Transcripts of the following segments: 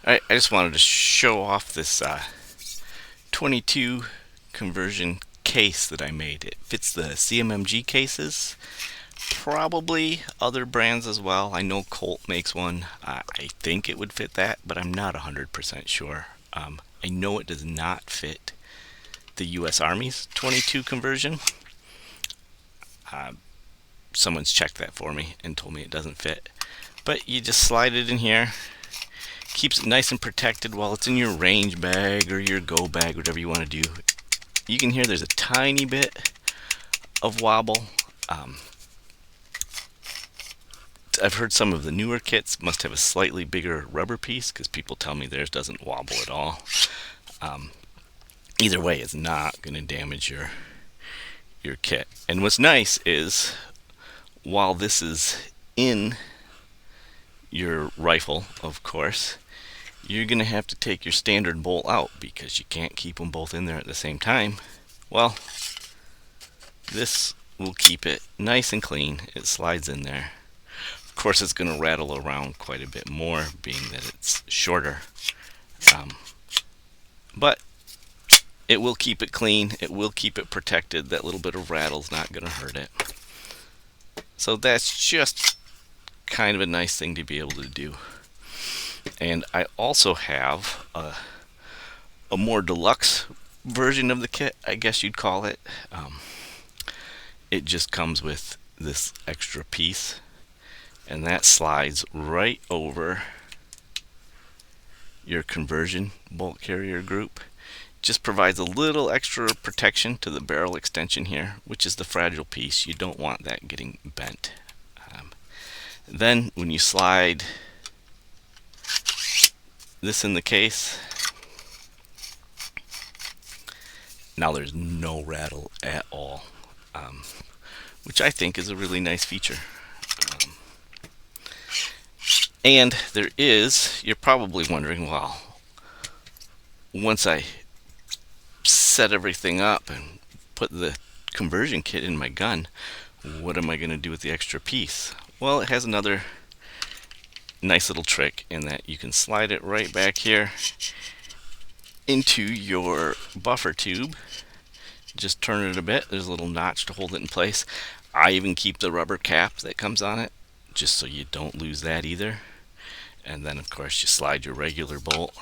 Alright, I just wanted to show off this 22 conversion case that I made. It fits the CMMG cases, probably other brands as well. I know Colt makes one. I think it would fit that, but I'm not 100% sure. I know it does not fit the US Army's 22 conversion. Someone's checked that for me and told me it doesn't fit. But you just slide it in here. Keeps it nice and protected while it's in your range bag or your go bag, whatever you want to do. You can hear there's a tiny bit of wobble. I've heard some of the newer kits must have a slightly bigger rubber piece because people tell me theirs doesn't wobble at all. Either way, it's not going to damage your kit. And what's nice is while this is in your rifle, of course, you're going to have to take your standard bolt out because you can't keep them both in there at the same time. Well, this will keep it nice and clean. It slides in there. Of course, it's going to rattle around quite a bit more being that it's shorter. But it will keep it clean. It will keep it protected. That little bit of rattle's not going to hurt it. So that's just kind of a nice thing to be able to do. And I also have a more deluxe version of the kit, I guess you'd call it. It just comes with this extra piece, and that slides right over your conversion bolt carrier group. Just provides a little extra protection to the barrel extension here, which is the fragile piece. You don't want that getting bent. Then when you slide this in the case, now there's no rattle at all, which I think is a really nice feature. And there is, you're probably wondering, well, once I set everything up and put the conversion kit in my gun, what am I going to do with the extra piece? Well, it has another nice little trick in that you can slide it right back here into your buffer tube. Just turn it a bit. There's a little notch to hold it in place. I even keep the rubber cap that comes on it just so you don't lose that either. And then of course you slide your regular bolt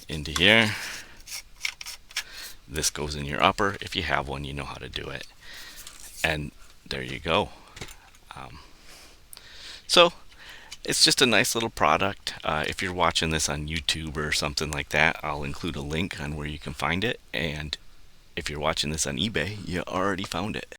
into here. This goes in your upper. If you have one, you know how to do it. And there you go. So it's just a nice little product. If you're watching this on YouTube or something like that, I'll include a link on where you can find it. And if you're watching this on eBay, you already found it.